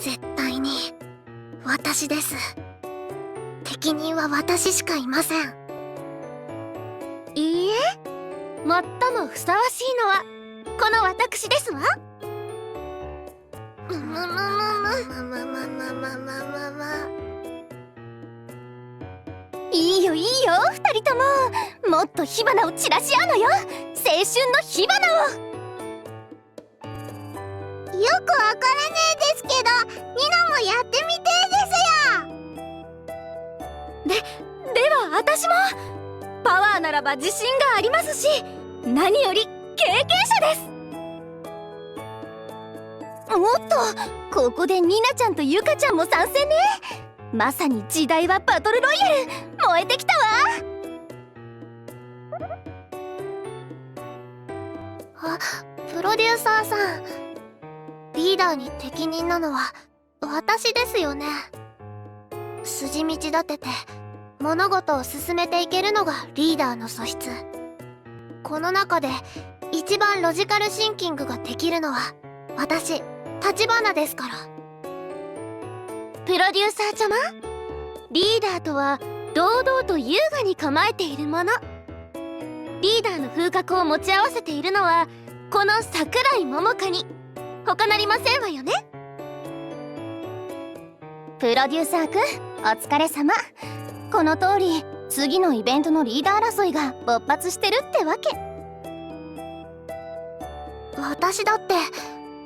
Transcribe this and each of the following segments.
絶対に私です。適任は私しかいません。いいえ、最もふさわしいのはこの私ですわ。いいよいいよ、二人とももっと火花を散らし合うのよ、青春の火花を。よくわからねえですけど、ニナもやってみてえですよ。では私もパワーならば自信がありますし、何より経験者です。もっとここでニナちゃんとユカちゃんも参戦ね。まさに時代はバトルロイヤル、燃えてきたわ。あ、プロデューサーさん、リーダーに適任なのは私ですよね。筋道立てて物事を進めていけるのがリーダーの素質。この中で一番ロジカルシンキングができるのは私、橘ですから。プロデューサーちゃま、リーダーとは堂々と優雅に構えているもの。リーダーの風格を持ち合わせているのはこの桜井桃香に他なりませんわよね。プロデューサーくん、お疲れ様。この通り次のイベントのリーダー争いが勃発してるってわけ。私だって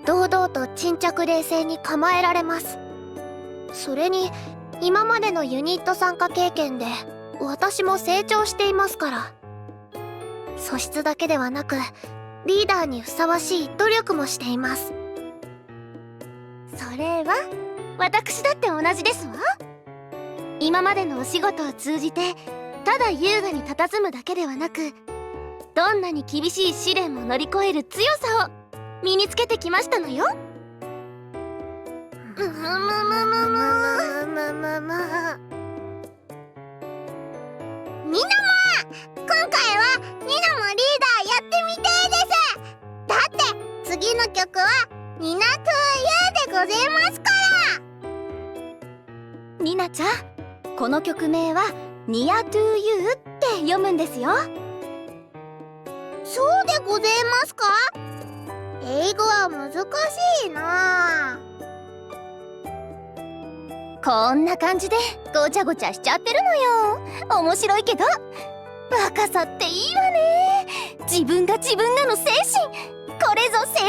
堂々と沈着冷静に構えられます。それに今までのユニット参加経験で私も成長していますから。素質だけではなくリーダーにふさわしい努力もしています。それは私だって同じですわ。今までのお仕事を通じてただ優雅に佇むだけではなく、どんなに厳しい試練も乗り越える強さを身につけてきましたのよ。今回はニナもリーダーやってみてえです。だって次の曲はニナトゥーユーでございますから。ニナちゃん、この曲名はニアトゥーユーって読むんですよ。そうでございますか？英語は難しいな。こんな感じでごちゃごちゃしちゃってるのよ。面白いけど若さっていいわね。自分がの精神、これぞ青春よ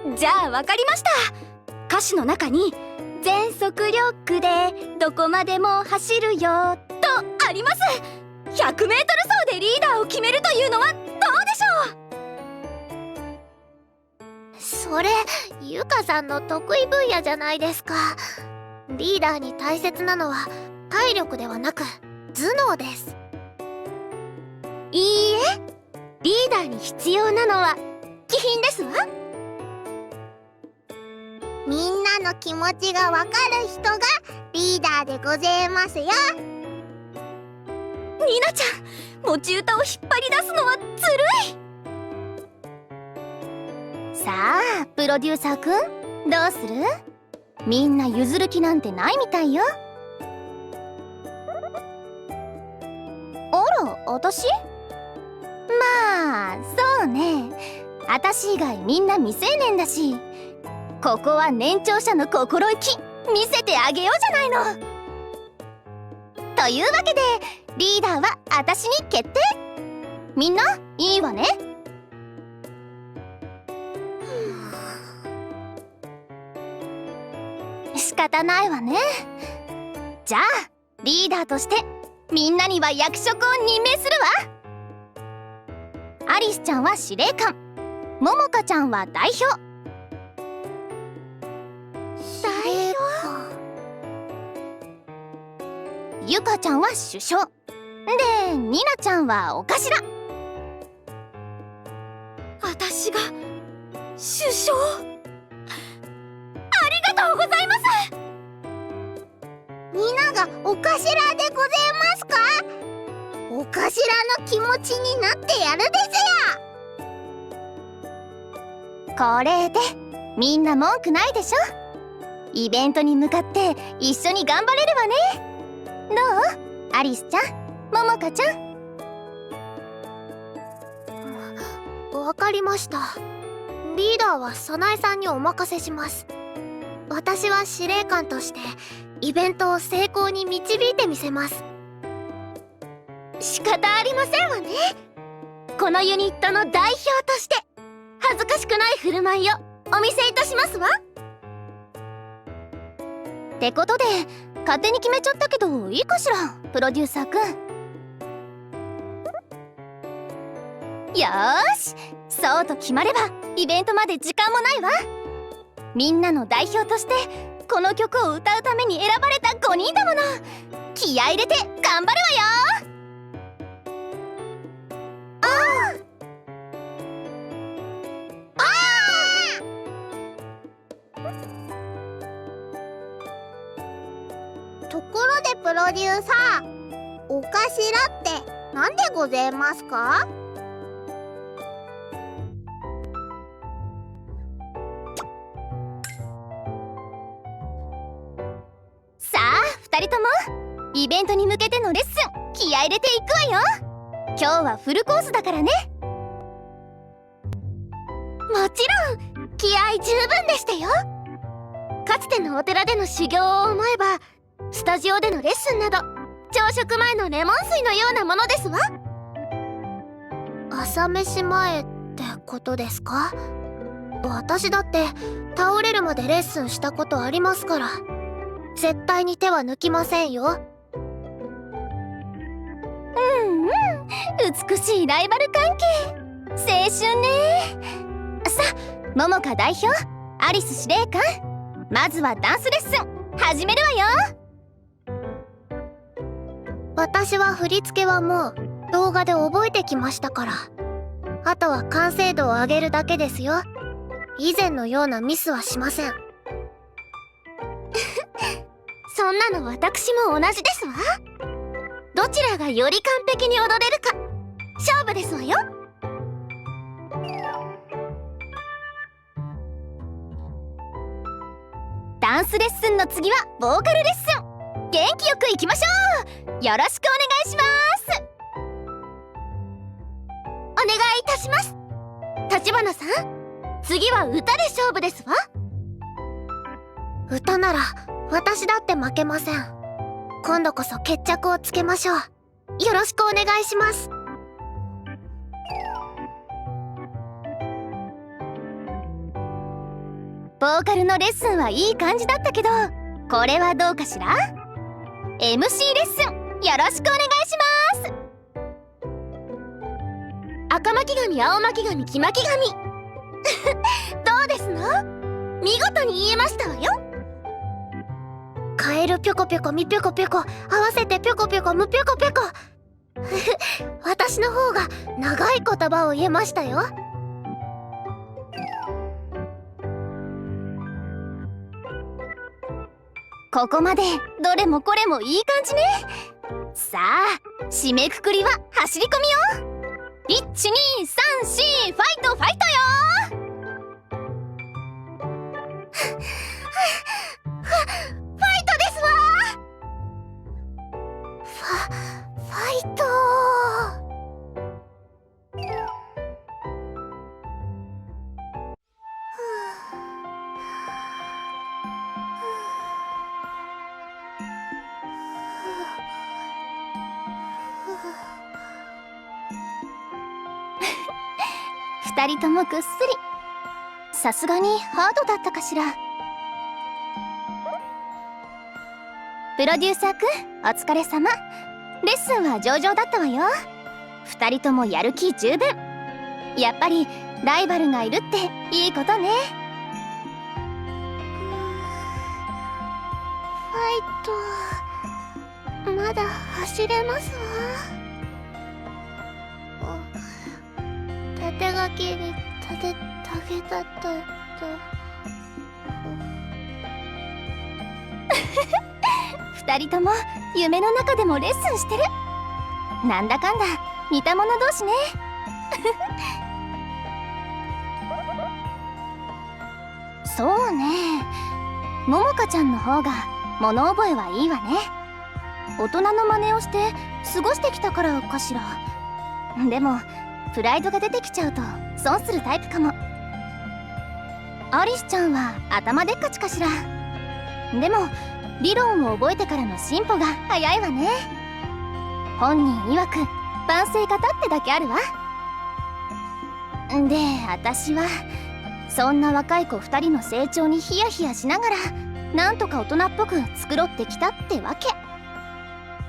ね。じゃあわかりました。歌詞の中に全速力でどこまでも走るよとあります。100メートル走でリーダーを決めるというのはどうでしょう？それゆかさんの得意分野じゃないですか。リーダーに大切なのは体力ではなく頭脳です。いいえ、リーダーに必要なのは気品ですわ。みんなの気持ちがわかる人がリーダーでございますよ。ニナちゃん、持ち歌を引っ張り出すのはずるい。さあプロデューサーくん、どうする？みんな譲る気なんてないみたいよ。あら、私？まあそうね、私以外みんな未成年だし、ここは年長者の心意気見せてあげようじゃないの。というわけでリーダーは私に決定。みんないいわね。仕方ないわね。じゃあリーダーとしてみんなには役職を任命するわ。アリスちゃんは司令官、ももかちゃんは代表。ゆかちゃんは首相で、ニナちゃんはお頭。私が首相？ありがとうございます。ニナがお頭でございますか？お頭の気持ちになってやるですよ。これでみんな文句ないでしょ。イベントに向かって一緒に頑張れるわね。どう？アリスちゃん、ももかちゃん。わかりました。リーダーは早苗さんにお任せします。私は司令官としてイベントを成功に導いてみせます。仕方ありませんわね。このユニットの代表として恥ずかしくない振る舞いをお見せいたしますわ。ってことで勝手に決めちゃったけどいいかしら、プロデューサーくん。よーし、そうと決まればイベントまで時間もないわ。みんなの代表としてこの曲を歌うために選ばれた5人だもの。気合い入れて頑張るわよ。ところでプロデューサー、お頭って何でございますか？さあ2人ともイベントに向けてのレッスン気合い入れていくわよ。今日はフルコースだからね。もちろん気合十分でしたよ。かつてのお寺での修行を思えばスタジオでのレッスンなど朝食前のレモン水のようなものですわ。朝飯前ってことですか？私だって倒れるまでレッスンしたことありますから、絶対に手は抜きませんよ。美しいライバル関係、青春ね。さあ桃花代表、アリス司令官、まずはダンスレッスン始めるわよ。私は振り付けはもう動画で覚えてきましたから、あとは完成度を上げるだけですよ。以前のようなミスはしません。そんなの私も同じですわ。どちらがより完璧に踊れるか勝負ですわよ。ダンスレッスンの次はボーカルレッスン。元気よくいきましょう。よろしくお願いします。お願いいたします。橘さん、次は歌で勝負ですわ。歌なら私だって負けません。今度こそ決着をつけましょう。よろしくお願いします。ボーカルのレッスンはいい感じだったけど、これはどうかしら？ MC レッスンよろしくお願いします。赤巻紙、青巻紙、黄巻紙どうですの？見事に言えましたわよ。カエルぴょこぴょこみぴょこぴょこ合わせてぴょこぴょこむぴょこぴょこ私の方が長い言葉を言えましたよ。ここまでどれもこれもいい感じね。さあ締めくくりは走り込みよ。1、2、3、4、ファイトファイトよ。ファイトですわ。ファイト2人ともぐっすり。さすがにハードだったかしら。プロデューサーくんお疲れ様。レッスンは上々だったわよ。2人ともやる気十分。やっぱりライバルがいるっていいことね。ファイトまだ走れますわ。縦書きに立てたげたと2人とも夢の中でもレッスンしてる。なんだかんだ似た者同士ね。そうね。ももかちゃんの方が物覚えはいいわね。大人の真似をして過ごしてきたからかしら。でもプライドが出てきちゃうと損するタイプかも。アリスちゃんは頭でっかちかしら。でも理論を覚えてからの進歩が早いわね。本人曰く万世型ってだけあるわ。で、私はそんな若い子2人の成長にヒヤヒヤしながらなんとか大人っぽく繕ってきたってわけ。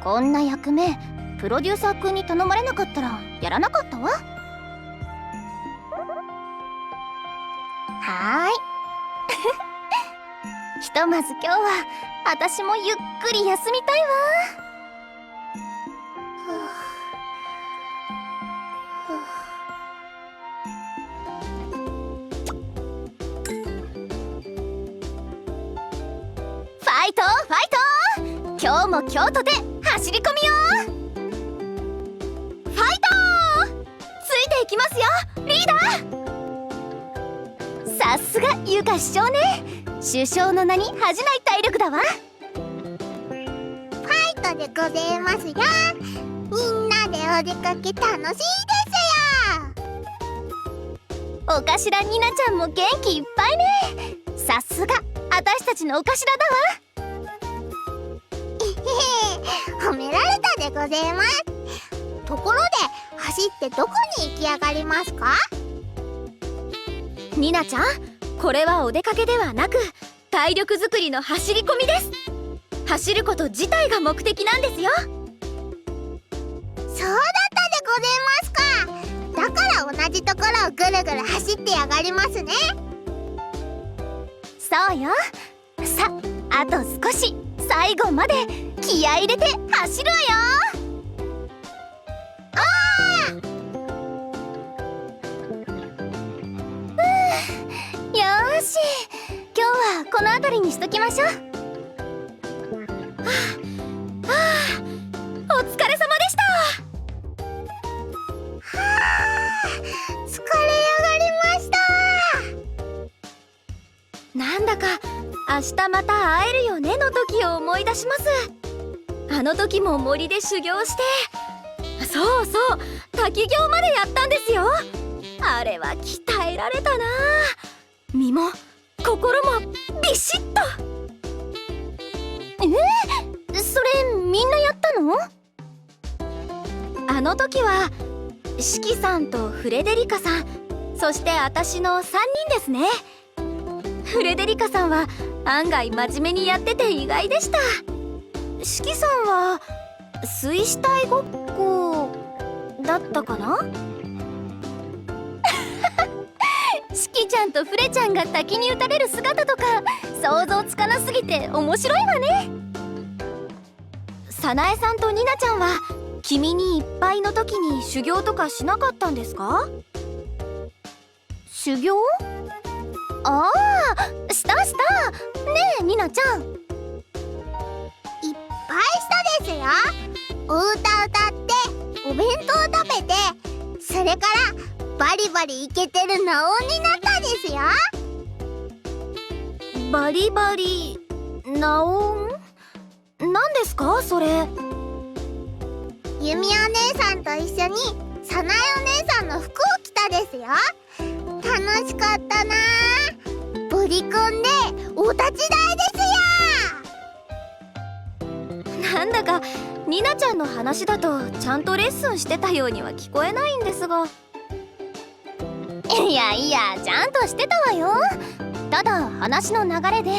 こんな役目プロデューサーくんに頼まれなかったらやらなかったわ。はーいひとまず今日は私もゆっくり休みたいわ。ファイトファイト、今日も京都で走り込みよ。ファイトついていきますよリーダー。さすがゆか師匠ね。首相の名に恥じない体力だわ。ファイトでございますよ。みんなでお出かけ楽しいですよ。お頭ニナちゃんも元気いっぱいね。さすが私たちのお頭だわ。褒められたでございます。ところで走ってどこに行き上がりますか？ニナちゃん、これはお出かけではなく体力づくりの走り込みです。走ること自体が目的なんですよ。そうだったでございますか。だから同じところをぐるぐる走ってやがりますね。そうよ。さあ、あと少し最後まで気合い入れて走るわよ。よーし、今日はこの辺りにしときましょう。お疲れ様でした。疲れ上がりました。なんだか明日また会えるよねの時を思い出します。あの時も森で修行して、そうそう、滝行までやったんですよ。あれは鍛えられたな。身も心もビシッと。それみんなやったの？あの時はシキさんとフレデリカさん、そして私の3人ですね。フレデリカさんは案外真面目にやってて意外でした。シキさんは水死体ごっこだったかな。シキちゃんとフレちゃんが滝に打たれる姿とか想像つかなすぎて面白いわね。サナエさんとニナちゃんは君にいっぱいの時に修行とかしなかったんですか？修行？ああ、したねえニナちゃん。いっぱいしたですよ。お歌歌ってお弁当食べて、それからバリバリイケてるナオンになったですよ。バリバリナオン？何ですかそれ？ユミお姉さんと一緒にサナエお姉さんの服を着たですよ。楽しかったな。ボリコンでお立ち台ですよ。なんだかニナちゃんの話だとちゃんとレッスンしてたようには聞こえないんですが。いやいや、ちゃんとしてたわよ。ただ話の流れで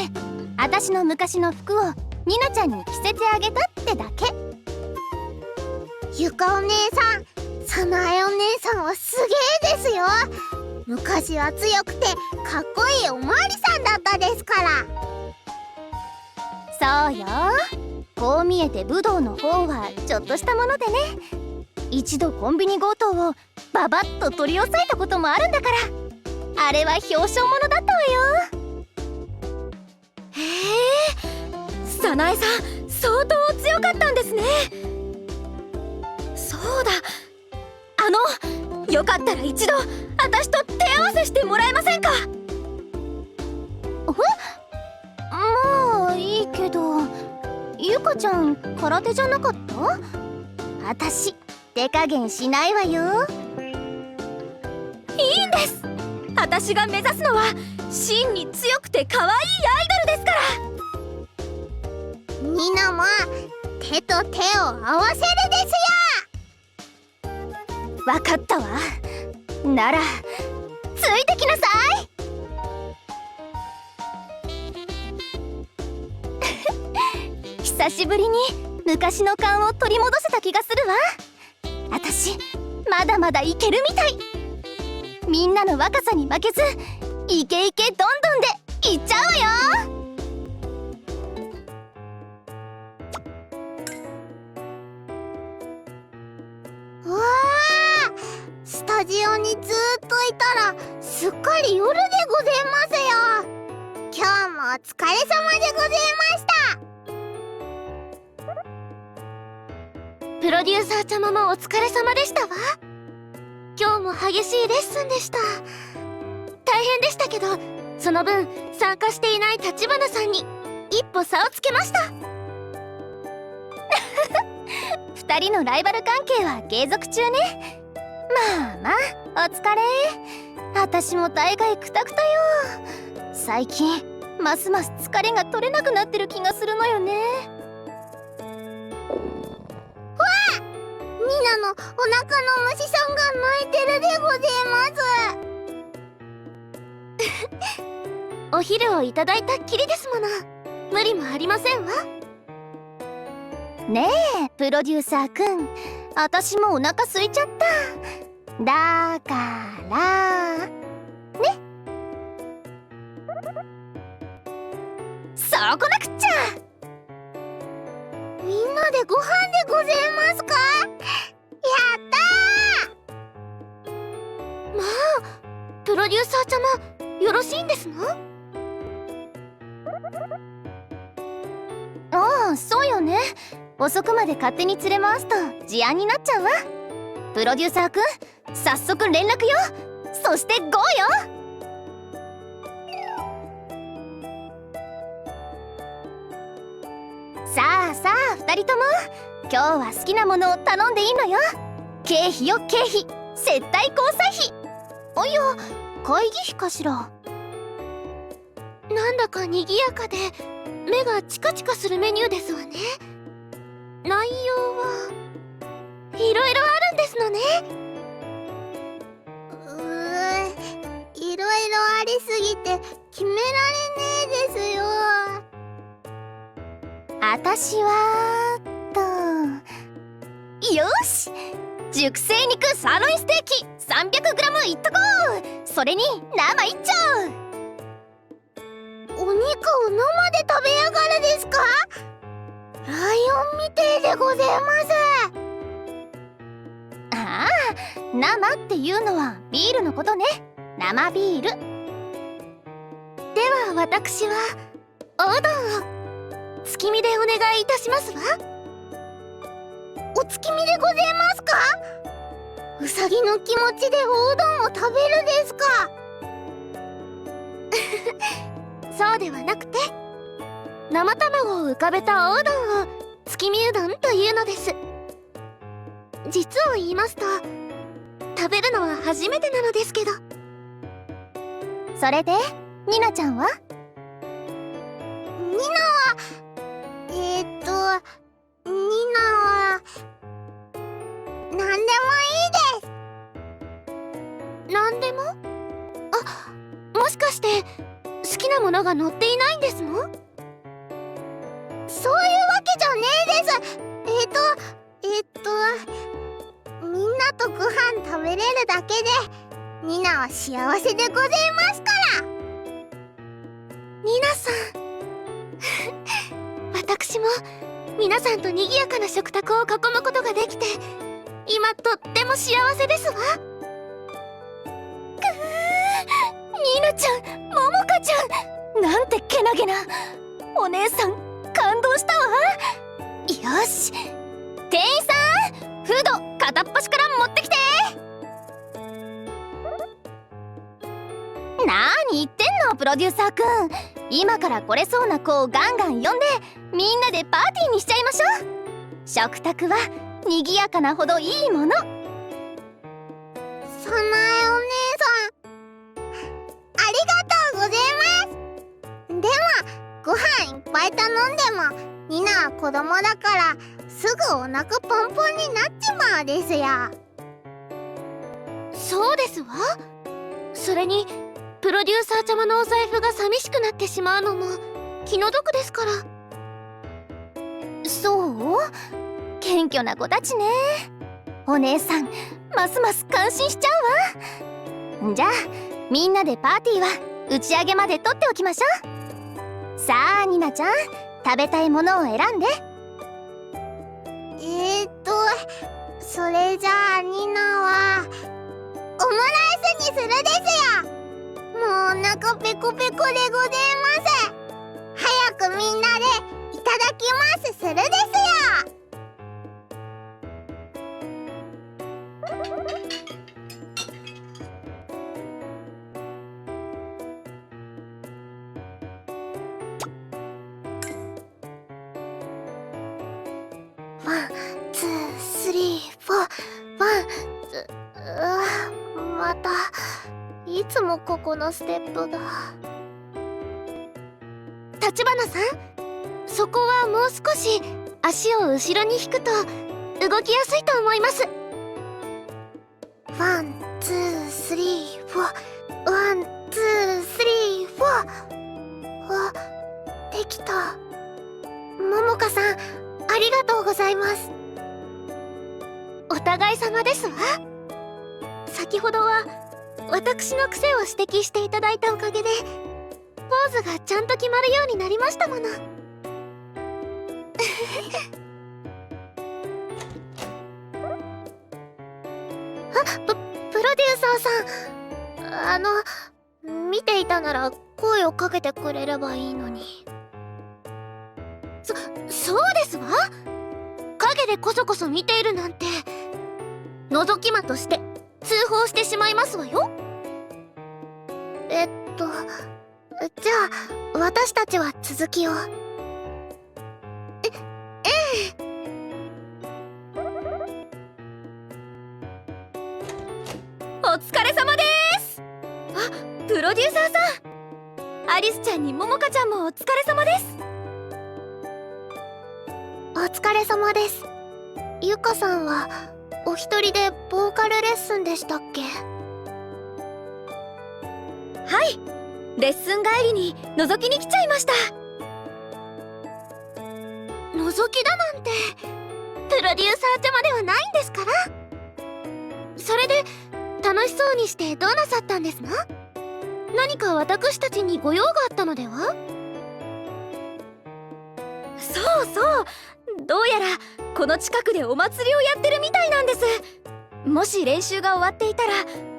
私の昔の服をニナちゃんに着せてあげたってだけ。ゆかお姉さん、サナエお姉さんはすげえですよ。昔は強くてかっこいいおまわりさんだったですから。そうよ。こう見えて武道の方はちょっとしたものでね。一度コンビニ強盗をババッと取り押さえたこともあるんだから、あれは表彰ものだったわよ。へえ、サナエさん相当強かったんですね。そうだ、よかったら一度私と手合わせしてもらえませんか？まあいいけど、ゆかちゃん空手じゃなかった？私手加減しないわよ。いいんです。私が目指すのは真に強くて可愛いアイドルですから。ニナも手と手を合わせるですよ。わかったわ。ならついてきなさい。久しぶりに昔の勘を取り戻せた気がするわ。私まだまだいけるみたい。みんなの若さに負けずイケイケどんどんでいっちゃうわよ。うわあ、スタジオにずーっといたらすっかり夜でございますよ。今日もお疲れ様でございました。プロデューサーちゃまもお疲れ様でしたわ。今日も激しいレッスンでした。大変でしたけど、その分参加していない立花さんに一歩差をつけました。2人のライバル関係は継続中ね。まあまあお疲れ。私も大概クタクタよ。最近ますます疲れが取れなくなってる気がするのよね。ニナのお腹の虫さんが鳴いてるでございます。お昼をいただいたっきりですもの。無理もありませんわ。ねえプロデューサーくん、私もお腹空いちゃった。だからね。そうこなくっちゃ。みんなでご飯でございますか？やったー。まあ、プロデューサーちゃまよろしいんですの？ああ、そうよね。遅くまで勝手に連れ回すと事案になっちゃうわ。プロデューサーくん、早速連絡よ。そして GO よ。さあさあ2人とも、今日は好きなものを頼んでいいのよ。経費よ経費、接待交際費。おや、会議費かしら。なんだか賑やかで目がチカチカするメニューですわね。内容はいろいろあるんですのね。いろいろありすぎて決められねえですよ。あたしはよし、熟成肉サーロインステーキ 300g いっとこう。それに生一丁。お肉を生で食べやがるですか？ライオンみてえでございます。ああ、生っていうのはビールのことね。生ビール。では私はおうどんを月見でお願いいたしますわ。お月見でございますか？うさぎの気持ちでおうどんを食べるですか？そうではなくて、生卵を浮かべたおうどんを月見うどんというのです。実を言いますと、食べるのは初めてなのですけど。それでニナちゃんは？ニナはニナは何でもいいです。何でも？あ、もしかして好きなものが載っていないんですの？そういうわけじゃねえです。みんなとご飯食べれるだけでニナは幸せでございますから。ニナさん私も皆さんと賑やかな食卓を囲むことができて今とっても幸せですわ。ニナちゃん、モモカちゃん、なんてけなげな。お姉さん感動したわ。よし、店員さん、フード片っ端から持ってきて。なーに言ってんのプロデューサーくん。今から来れそうな子をガンガン呼んでみんなでパーティーにしちゃいましょう。食卓は賑やかなほどいいもの。さなえお姉さん、ありがとうございます。でもご飯いっぱい頼んでもニナは子供だからすぐお腹ポンポンになっちまうですよ。そうですわ。それにプロデューサーちゃまのお財布が寂しくなってしまうのも気の毒ですから。そう？謙虚な子たちね。お姉さんますます感心しちゃうわ。じゃあみんなでパーティーは打ち上げまで取っておきましょう。さあニナちゃん、食べたいものを選んで。それじゃあニナはオムライスにするですよ。もうお腹ペコペコでございます。早くみんなでいただきますするですよ。ワン、ツー、スリー、フォー。ワン、ツー、またいつもここのステップが。立花さん、そこはもう少し足を後ろに引くと動きやすいと思います。ワン、ツー、スリー、フォー。ワン、ツー、スリー、フォー。あ、できた。ももかさん、ありがとうございます。お互い様ですわ。先ほどは私の癖を指摘していただいたおかげでポーズがちゃんと決まるようになりましたもの。プロデューサーさん、見ていたなら声をかけてくれればいいのに。そうですわ。影でこそこそ見ているなんて覗き魔として通報してしまいますわよ。じゃあ私たちは続きを。お疲れ様です。あ、プロデューサーさん、アリスちゃんにももかちゃんもお疲れ様です。お疲れ様です。ゆかさんはお一人でボーカルレッスンでしたっけ？はい、レッスン帰りに覗きに来ちゃいました。覗きだなんてプロデューサーちゃまではないんですから。それで楽しそうにしてどうなさったんですの？何か私たちにご用があったのでは？そうそう、どうやらこの近くでお祭りをやってるみたいなんです。もし練習が終わっていたら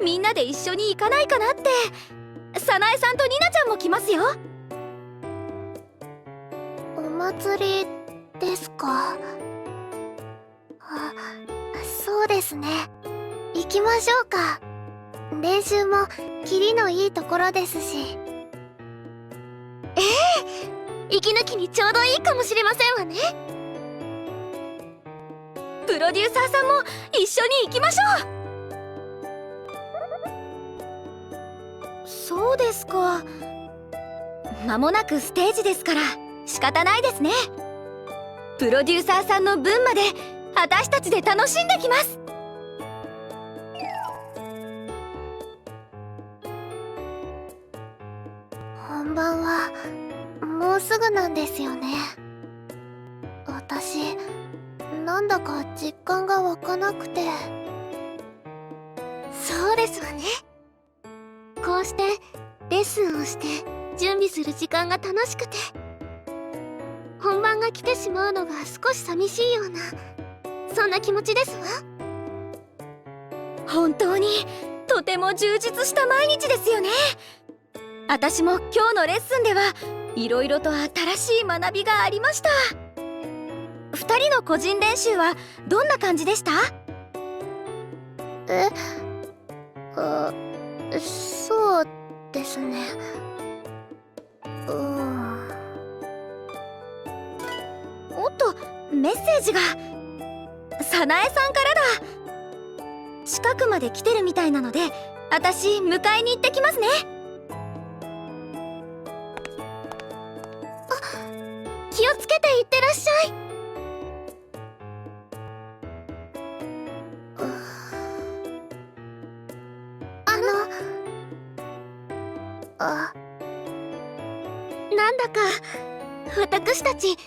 みんなで一緒に行かないかなって。早苗さんとニナちゃんも来ますよ。お祭りですか。そうですね。行きましょうか。練習もキリのいいところですし。息抜きにちょうどいいかもしれませんわね。プロデューサーさんも一緒に行きましょう。そうですか。間もなくステージですから仕方ないですね。プロデューサーさんの分まで私たちで楽しんできます。本番はもうすぐなんですよね。私なんだか実感が湧かなくて。そうですわね。こうしてレッスンをして準備する時間が楽しくて、本番が来てしまうのが少し寂しいような、そんな気持ちですわ。本当にとても充実した毎日ですよね。私も今日のレッスンではいろいろと新しい学びがありました。2人の個人練習はどんな感じでした？そうですね。おっと、メッセージが。早苗さんからだ。近くまで来てるみたいなので、私迎えに行ってきますね。気をつけていってらっしゃい。なんだか私たち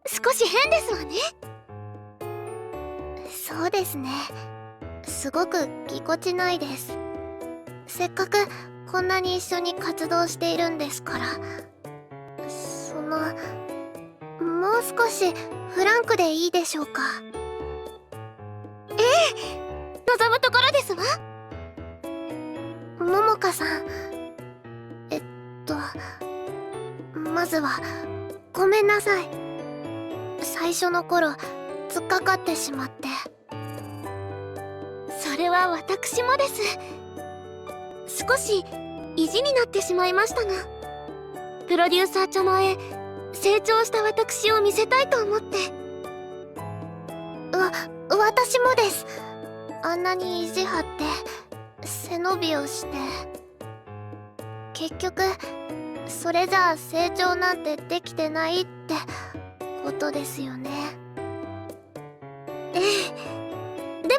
少し変ですわね。そうですね。すごくぎこちないです。せっかくこんなに一緒に活動しているんですから。もう少しフランクでいいでしょうか。望むところですわ。ももかさん、まずはごめんなさい。最初の頃突っかかってしまって。それは私もです。少し意地になってしまいましたが、プロデューサーちゃまへ成長した私を見せたいと思って。私もです。あんなに意地張って背伸びをして、結局それじゃあ成長なんてできてないってことですよね。ええ。で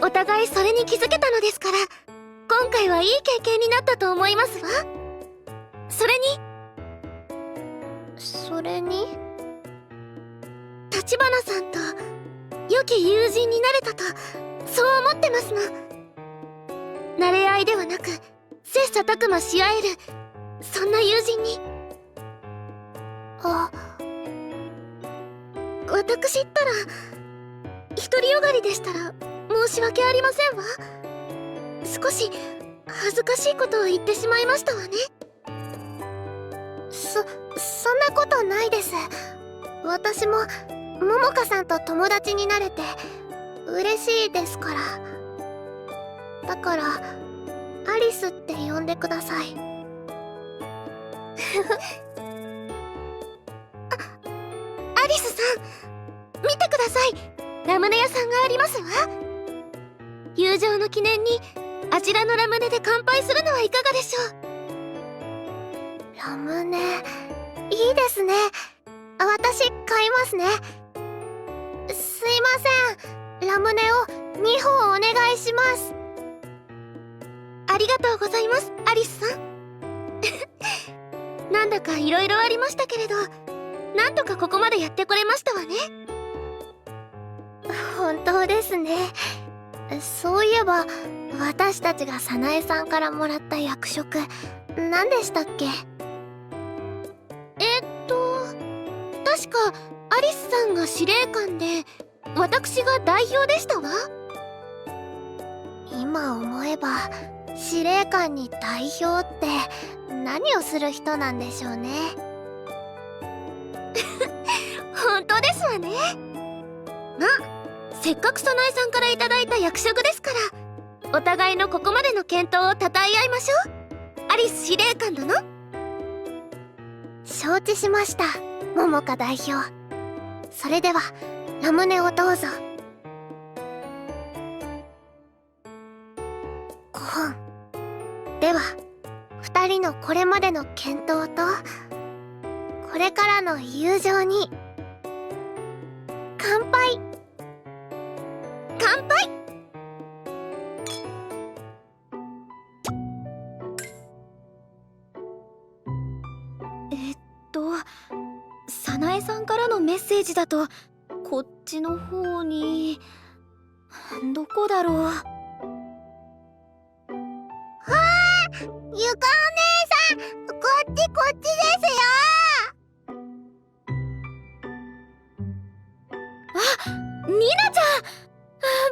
もお互いそれに気づけたのですから、今回はいい経験になったと思いますわ。それに立花さんと良き友人になれたと、そう思ってますの。慣れ合いではなく切磋琢磨し合える、そんな友人に。私ったら独りよがりでしたら申し訳ありませんわ。少し恥ずかしいことを言ってしまいましたわね。そんなことないです。私もももかさんと友達になれて嬉しいですから。だからアリスって呼んでください。アリスさん、見てください。ラムネ屋さんがありますわ。友情の記念にあちらのラムネで乾杯するのはいかがでしょう。ラムネいいですね。私買いますね。すいません、ラムネを2本お願いします。ありがとうございます、アリスさん。なんだかいろいろありましたけれど、なんとかここまでやってこれましたわね。本当ですね。そういえば私たちが早苗さんからもらった役職何でしたっけ？確かアリスさんが司令官で、私が代表でしたわ。今思えば司令官に代表って何をする人なんでしょうね。本当ですわね。まあせっかく早苗さんからいただいた役職ですから、お互いのここまでの健闘をたたえ合いましょう。アリス司令官殿。承知しました、桃花代表。それではラムネをどうぞ。5本では、2人のこれまでの健闘とこれからの友情に乾杯。乾杯。早苗さんからのメッセージだと、こっちの方に、どこだろう。ゆかお姉さん、こっちですよ。ニナちゃん、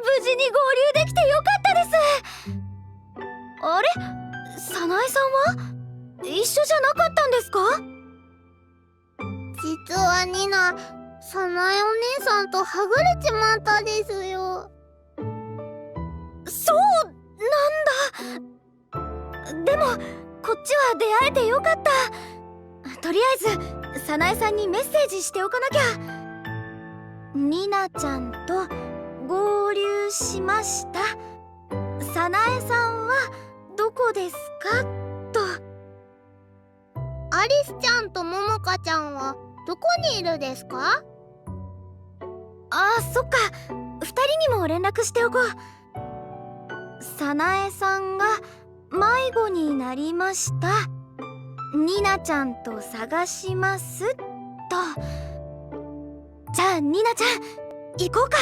無事に合流できてよかったです。あれ、早苗さんは一緒じゃなかったんですか？実はニナ、早苗お姉さんとはぐれちまったですよ。そうなんだ。でもこっちは出会えてよかった。とりあえず早苗さんにメッセージしておかなきゃ。ニナちゃんと合流しました。早苗さんはどこですかと。アリスちゃんとももかちゃんはどこにいるですか？あ、そっか、2人にも連絡しておこう。早苗さんが迷子になりました。ニナちゃんと探しますと。じゃあニナちゃん行こうか。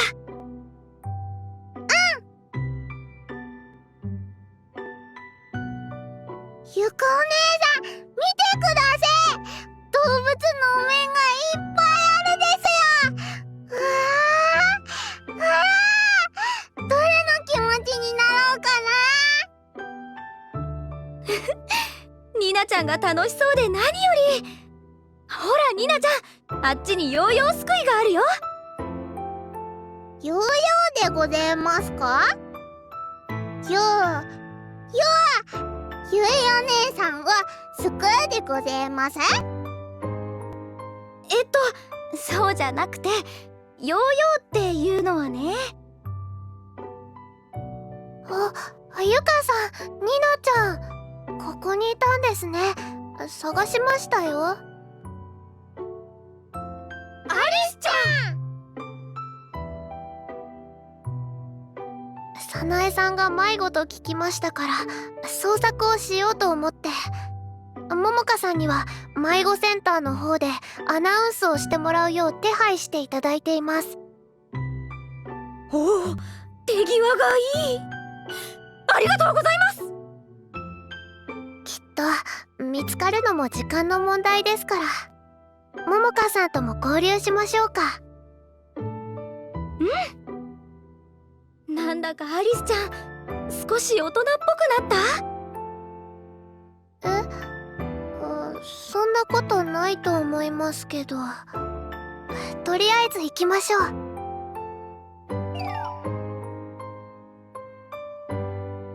ゆかお姉さん、見てください。動物のお面がいっぱいあるですよ。うわー、どれの気持ちになろうかな。ニナちゃんが楽しそうで何より。ほらニナちゃん、あっちにヨーヨーすくいがあるよ。ヨーヨーでございますか？ゆえお姉さんはすくいでございます？そうじゃなくて、ヨーヨーっていうのはね。ゆかさん、ニナちゃん、ここにいたんですね。探しましたよ。アリスちゃん。早苗さんが迷子と聞きましたから捜索をしようと思って。ももかさんには迷子センターの方でアナウンスをしてもらうよう手配していただいています。おお、手際がいい。ありがとうございます。きっと見つかるのも時間の問題ですから、ももかさんとも合流しましょうか。なんだかアリスちゃん、少し大人っぽくなった？そんなことないと思いますけど、とりあえず行きましょう。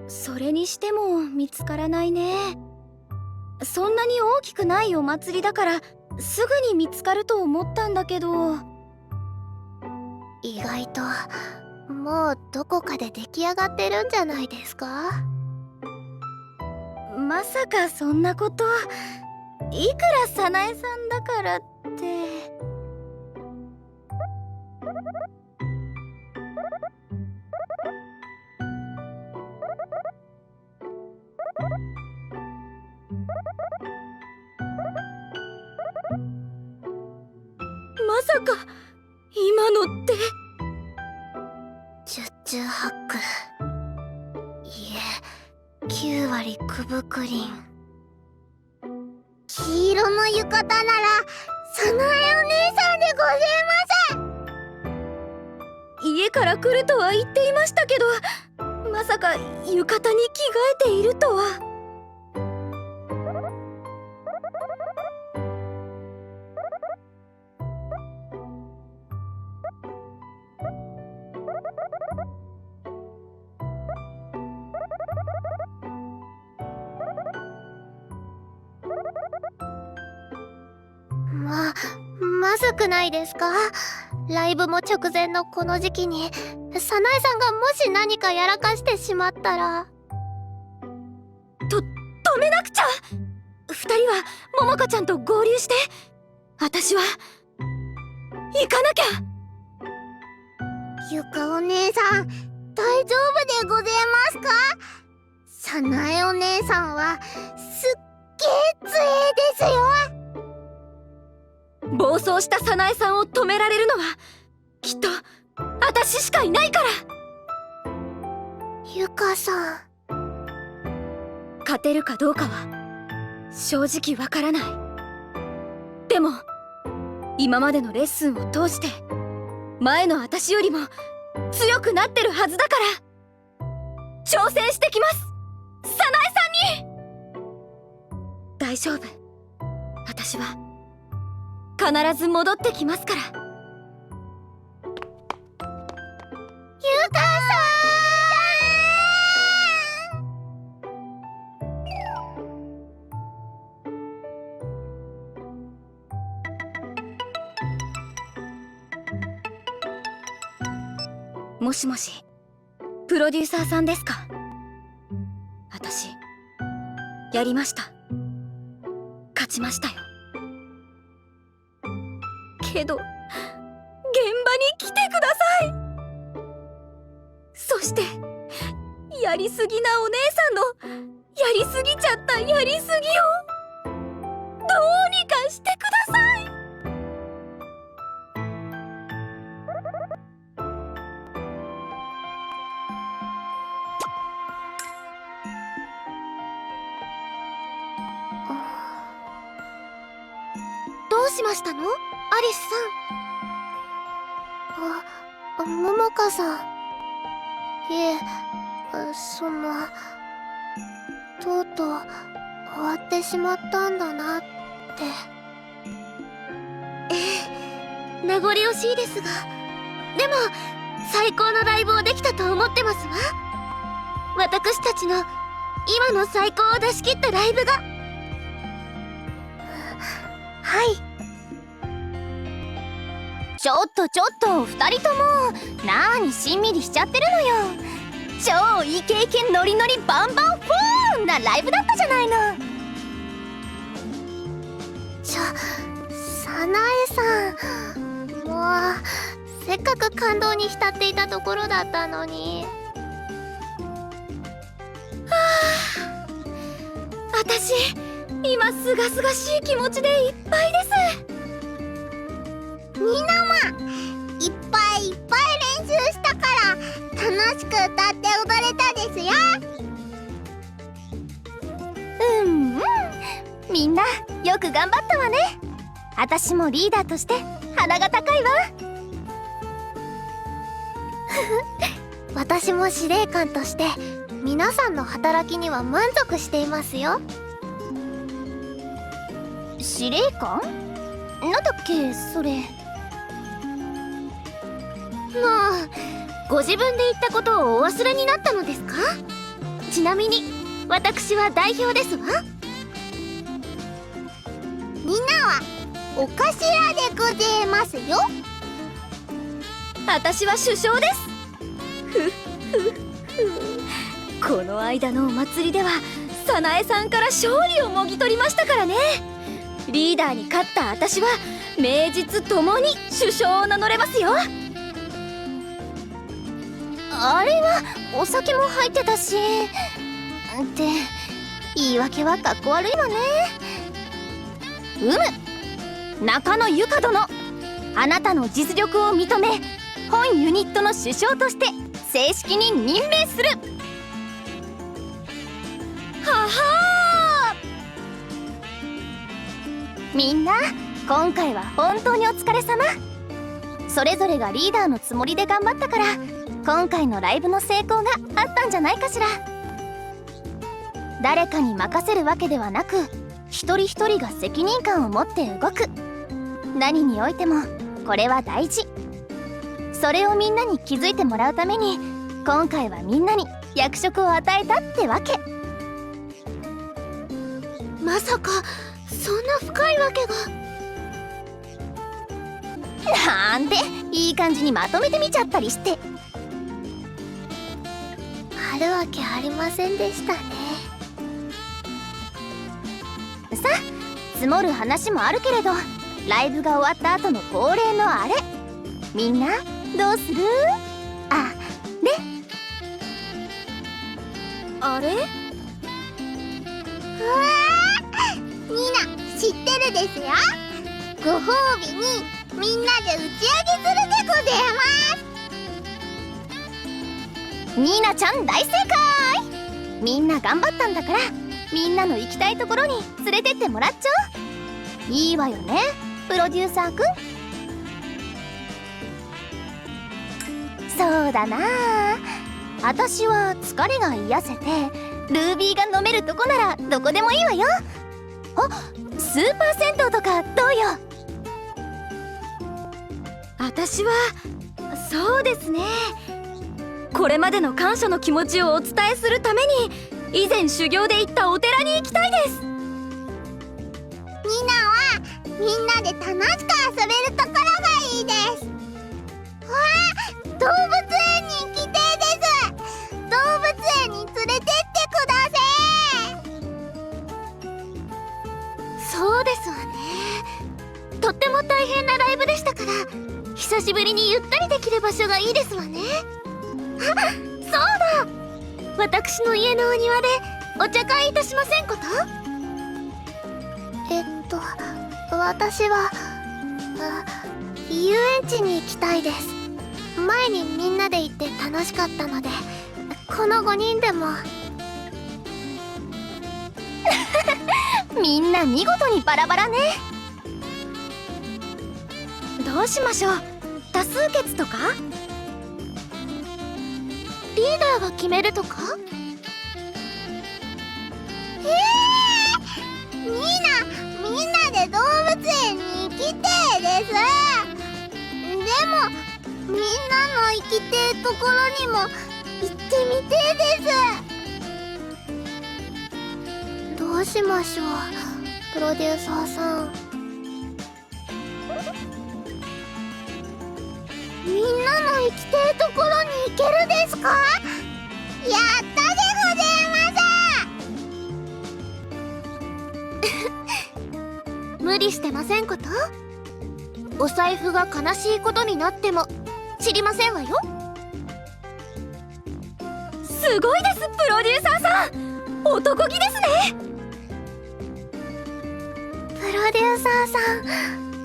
それにしても見つからないね。そんなに大きくないお祭りだからすぐに見つかると思ったんだけど。意外ともうどこかで出来上がってるんじゃないですか？まさかそんなこと。いくら早苗さんだからって。まさか今のって。十中八九、いえ9割クブクリン。黄色の浴衣なら早苗お姉さんでございます。家から来るとは言っていましたけど、まさか浴衣に着替えているとは。まずくないですか？ライブも直前のこの時期に早苗さんがもし何かやらかしてしまったら。止めなくちゃ。2人はももかちゃんと合流して、私は行かなきゃ。ゆかお姉さん、大丈夫でございますか？早苗お姉さんはすっげー強いですよ。暴走した早苗さんを止められるのはきっと私しかいないから。ゆかさん、勝てるかどうかは正直わからない。でも今までのレッスンを通して前の私よりも強くなってるはずだから挑戦してきます。早苗さんに。大丈夫、私は必ず戻ってきますから。ゆかさん。もしもし、プロデューサーさんですか？私やりました。勝ちましたよ。けど現場に来てください。そしてやりすぎなお姉さんのやりすぎちゃったやりすぎをどうにかしてください。どうしましたの？アリスさん。モモカさん。いえ、とうとう終わってしまったんだなって。名残惜しいですが、でも最高のライブをできたと思ってますわ。私たちの今の最高を出し切ったライブが。はい。ちょっと二人ともなーにしんみりしちゃってるのよ。超イケイケノリノリバンバンフォーなライブだったじゃないの。サナエさん、もうせっかく感動に浸っていたところだったのに。私今すがすがしい気持ちでいっぱいです。みんなもいっぱいいっぱい練習したから楽しく歌って踊れたですよ。みんなよく頑張ったわね。私もリーダーとして鼻が高いわ。私も司令官として皆さんの働きには満足していますよ。司令官？なんだっけそれ。もうご自分で言ったことをお忘れになったのですか？ちなみに私は代表ですわ。みんなはお頭でございますよ。私は首相です。この間のお祭りでは早苗さんから勝利をもぎ取りましたからね。リーダーに勝った私は名実ともに首相を名乗れますよ。あれはお酒も入ってたしって言い訳はかっこ悪いわね。中野由香殿、あなたの実力を認め本ユニットの首相として正式に任命する。ははー。みんな今回は本当にお疲れ様。それぞれがリーダーのつもりで頑張ったから今回のライブの成功があったんじゃないかしら。誰かに任せるわけではなく一人一人が責任感を持って動く。何においてもこれは大事。それをみんなに気づいてもらうために今回はみんなに役職を与えたってわけ。まさかそんな深いわけが。なんでいい感じにまとめてみちゃったりして。あるわけありませんでしたね。さあ積もる話もあるけれどライブが終わった後の恒例のあれ、みんなどうする？あれ？うわー、ニナ知ってるですよ。ご褒美にみんなで打ち上げするでございます。ニーナちゃん大正解。みんな頑張ったんだからみんなの行きたいところに連れてってもらっちゃおう。いいわよねプロデューサーくん。そうだなあ、私は疲れが癒せてルービーが飲めるとこならどこでもいいわよ。あ、スーパー銭湯とかどうよ。私はそうですね、これまでの感謝の気持ちをお伝えするために以前修行で行ったお寺に行きたいです。ニナはみんなで楽しく遊べるところがいいです。わあ、動物園に久しぶりにゆったりできる場所がいいですわね。あ、そうだ、私の家のお庭でお茶会いたしませんこと？私は遊園地に行きたいです。前にみんなで行って楽しかったので、この5人でも。みんな見事にバラバラね。どうしましょう？多数決とか？リーダーが決めるとか？みんなで動物園に行きてえです。でもみんなの行きてえところにも行ってみてえです。どうしましょう、プロデューサーさん。みんなの行きてえところに行けるですか？やったでございます。無理してませんこと？お財布が悲しいことになっても知りませんわよ。すごいです、プロデューサーさん。男気ですね。プロデューサーさん、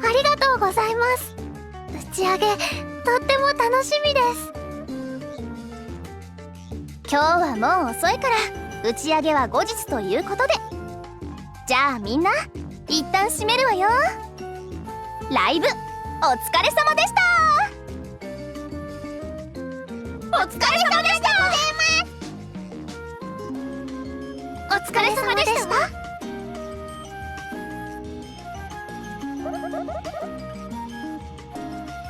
ありがとうございます。打ち上げとっても楽しみです。今日はもう遅いから打ち上げは後日ということで、じゃあみんな一旦閉めるわよ。ライブお疲れ様でした。お疲れ様でした。お疲れ様でした。